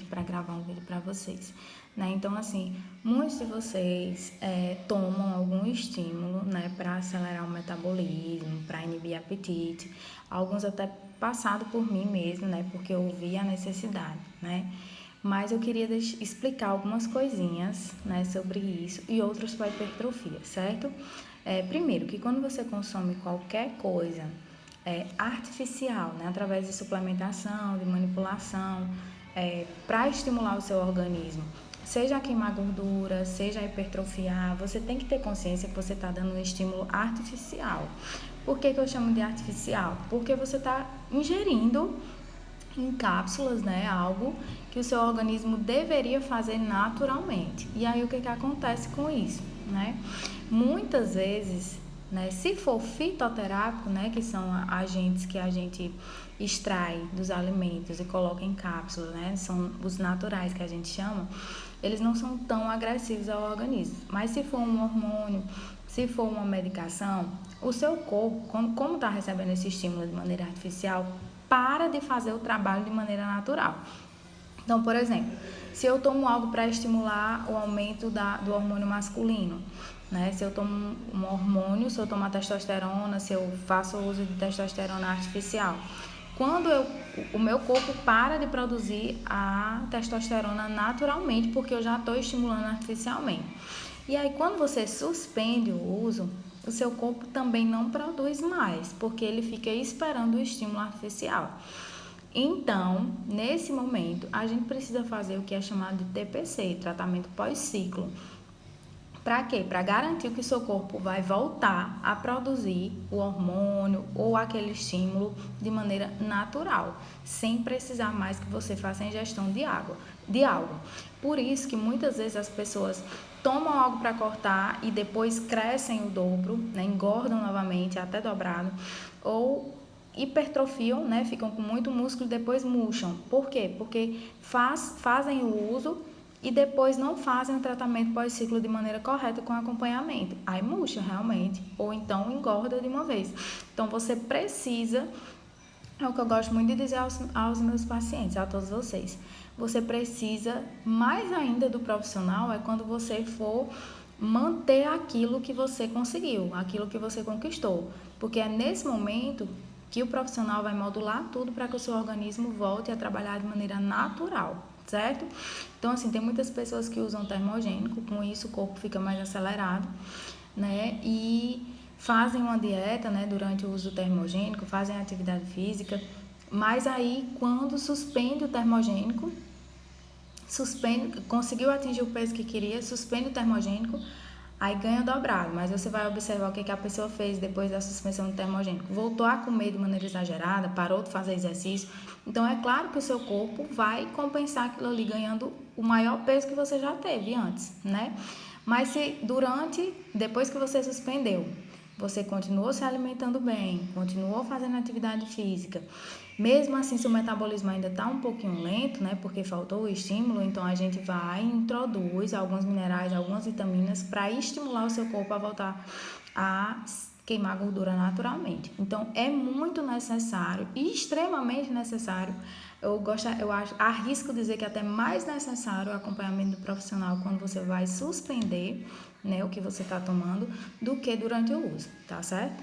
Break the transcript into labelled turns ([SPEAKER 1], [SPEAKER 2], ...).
[SPEAKER 1] para gravar um vídeo para vocês, né? Então, assim, muitos de vocês tomam algum estímulo, né, para acelerar o metabolismo, para inibir apetite, alguns até passado por mim mesmo, né, porque eu vi a necessidade, né? Mas eu queria explicar algumas coisinhas, né, sobre isso e outros para hipertrofia, certo? Primeiro, que quando você consome qualquer coisa artificial, né, através de suplementação, de manipulação, para estimular o seu organismo, seja a queimar gordura, seja a hipertrofiar, você tem que ter consciência que você está dando um estímulo artificial. Por que eu chamo de artificial? Porque você está ingerindo em cápsulas, né, algo que o seu organismo deveria fazer naturalmente. E aí o que acontece com isso, né? Muitas vezes, né, se for fitoterápico, né, que são agentes que a gente extrai dos alimentos e coloca em cápsulas, né, são os naturais que a gente chama, eles não são tão agressivos ao organismo. Mas se for um hormônio, se for uma medicação, o seu corpo, como está recebendo esse estímulo de maneira artificial, para de fazer o trabalho de maneira natural. Então, por exemplo, se eu tomo algo para estimular o aumento do hormônio masculino, né? Se eu tomo um hormônio, se eu tomo a testosterona, se eu faço uso de testosterona artificial, quando o meu corpo para de produzir a testosterona naturalmente, porque eu já estou estimulando artificialmente. E aí, quando você suspende o uso, o seu corpo também não produz mais, porque ele fica esperando o estímulo artificial. Então, nesse momento, a gente precisa fazer o que é chamado de TPC, tratamento pós-ciclo. Para quê? Para garantir que o seu corpo vai voltar a produzir o hormônio ou aquele estímulo de maneira natural, sem precisar mais que você faça a ingestão de algo. Por isso que muitas vezes as pessoas tomam algo para cortar e depois crescem o dobro, né? Engordam novamente, até dobrado, ou hipertrofiam, né? Ficam com muito músculo e depois murcham. Por quê? Porque fazem o uso e depois não fazem o tratamento pós-ciclo de maneira correta com acompanhamento. Aí murcha realmente, ou então engorda de uma vez. Então você precisa, é o que eu gosto muito de dizer aos meus pacientes, a todos vocês, você precisa mais ainda do profissional é quando você for manter aquilo que você conseguiu, aquilo que você conquistou, porque é nesse momento que o profissional vai modular tudo para que o seu organismo volte a trabalhar de maneira natural, certo? Então, assim, tem muitas pessoas que usam termogênico, com isso o corpo fica mais acelerado, né? E fazem uma dieta, né, durante o uso do termogênico, fazem atividade física, mas aí quando suspende o termogênico, conseguiu atingir o peso que queria, suspende o termogênico, aí ganha dobrado, mas você vai observar o que a pessoa fez depois da suspensão do termogênico. Voltou a comer de maneira exagerada, parou de fazer exercício. Então, é claro que o seu corpo vai compensar aquilo ali, ganhando o maior peso que você já teve antes, né? Mas se depois que você suspendeu, você continuou se alimentando bem, continuou fazendo atividade física, mesmo assim, se o metabolismo ainda está um pouquinho lento, né, porque faltou o estímulo, então a gente vai e introduz alguns minerais, algumas vitaminas para estimular o seu corpo a voltar a queimar gordura naturalmente. Então, é muito necessário, extremamente necessário, arrisco dizer que até mais necessário o acompanhamento do profissional quando você vai suspender, né, o que você está tomando, do que durante o uso, tá certo?